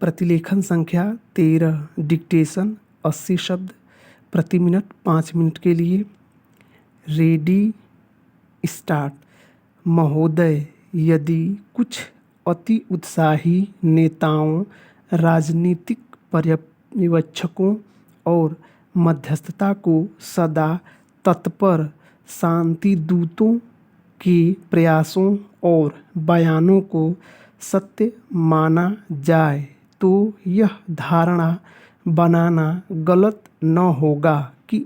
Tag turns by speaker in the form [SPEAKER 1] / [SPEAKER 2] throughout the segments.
[SPEAKER 1] प्रतिलेखन संख्या 13। डिक्टेशन 80 शब्द प्रति मिनट 5 मिनट के लिए। Ready start. महोदय, यदि कुछ अति उत्साही नेताओं, राजनीतिक पर्यवेक्षकों और मध्यस्थता को सदा तत्पर शांति दूतों के प्रयासों और बयानों को सत्य माना जाए तो यह धारणा बनाना गलत न होगा कि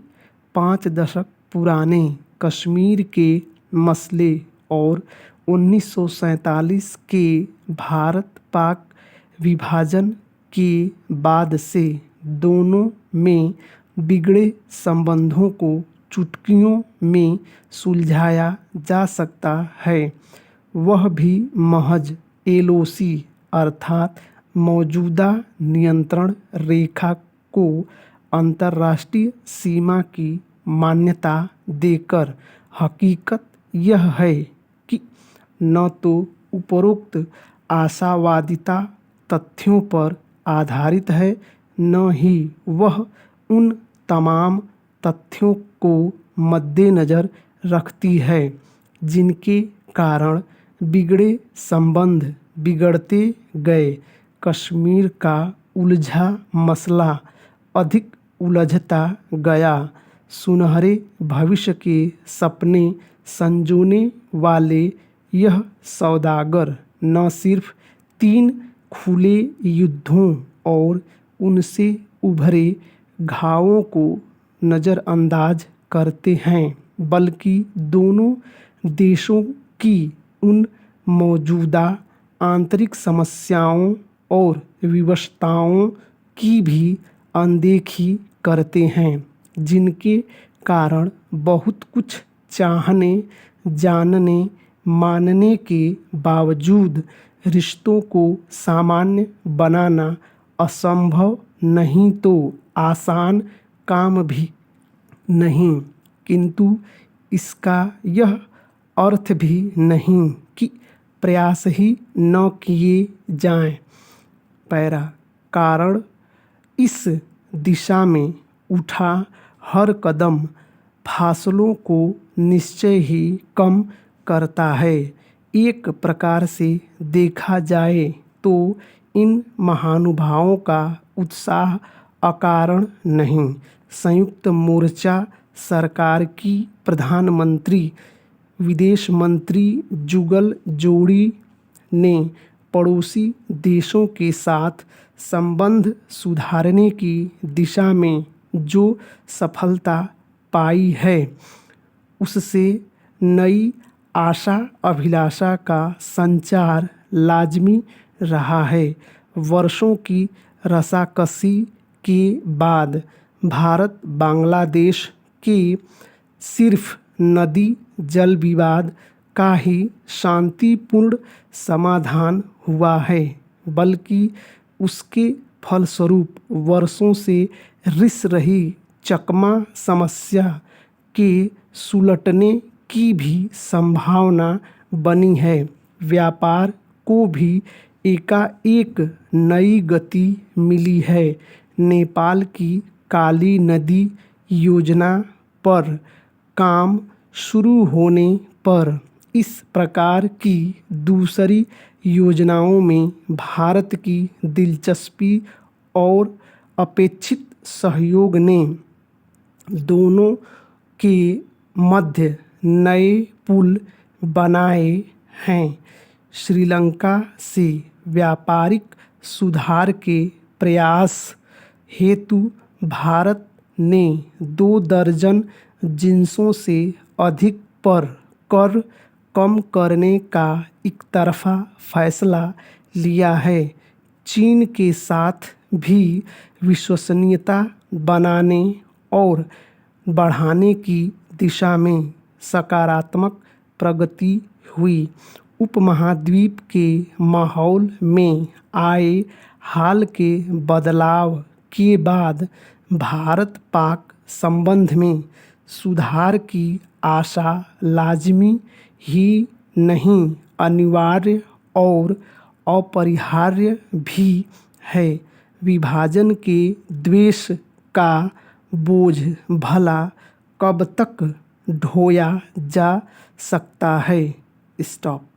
[SPEAKER 1] 5 दशक पुराने कश्मीर के मसले और 1947 के भारत-पाक विभाजन के बाद से दोनों में बिगड़े संबंधों को चुटकियों में सुलझाया जा सकता है, वह भी महज एलओसी अर्थात मौजूदा नियंत्रण रेखा को अंतर्राष्ट्रीय सीमा की मान्यता देकर। हकीकत यह है कि न तो उपरोक्त आशावादिता तथ्यों पर आधारित है, न ही वह उन तमाम तथ्यों को मद्देनज़र रखती है जिनके कारण बिगड़े संबंध बिगड़ते गए। कश्मीर का उलझा मसला अधिक उलझता गया। सुनहरे भविष्य के सपने संजोने वाले यह सौदागर न सिर्फ 3 खुले युद्धों और उनसे उभरे घावों को नज़रअंदाज करते हैं, बल्कि दोनों देशों की उन मौजूदा आंतरिक समस्याओं और विवशताओं की भी अनदेखी करते हैं, जिनके कारण बहुत कुछ चाहने, जानने, मानने के बावजूद रिश्तों को सामान्य बनाना असंभव नहीं तो आसान काम भी नहीं, किंतु इसका यह अर्थ भी नहीं कि प्रयास ही न किए जाएं। पैरा। कारण इस दिशा में उठा हर कदम फासलों को निश्चय ही कम करता है। एक प्रकार से देखा जाए तो इन महानुभावों का उत्साह अकारण नहीं। संयुक्त मोर्चा सरकार की प्रधानमंत्री विदेश मंत्री जुगल जोड़ी ने पड़ोसी देशों के साथ संबंध सुधारने की दिशा में जो सफलता पाई है, उससे नई आशा अभिलाषा का संचार लाजमी रहा है। वर्षों की रसाकसी के बाद भारत बांग्लादेश के सिर्फ नदी जल विवाद का ही शांतिपूर्ण समाधान हुआ है, बल्कि उसके फलस्वरूप वर्षों से रिस रही चकमा समस्या के सुलटने की भी संभावना बनी है। व्यापार को भी एकाएक नई गति मिली है। नेपाल की काली नदी योजना पर काम शुरू होने पर इस प्रकार की दूसरी योजनाओं में भारत की दिलचस्पी और अपेक्षित सहयोग ने दोनों के मध्य नए पुल बनाए हैं। श्रीलंका से व्यापारिक सुधार के प्रयास हेतु भारत ने 2 दर्जन जिन्सों से अधिक पर कर कम करने का एकतरफा फैसला लिया है। चीन के साथ भी विश्वसनीयता बनाने और बढ़ाने की दिशा में सकारात्मक प्रगति हुई। उपमहाद्वीप के माहौल में आए हाल के बदलाव के बाद भारत-पाक संबंध में सुधार की आशा लाजिमी ही नहीं, अनिवार्य और अपरिहार्य भी है। विभाजन के द्वेष का बोझ भला कब तक ढोया जा सकता है। स्टॉप।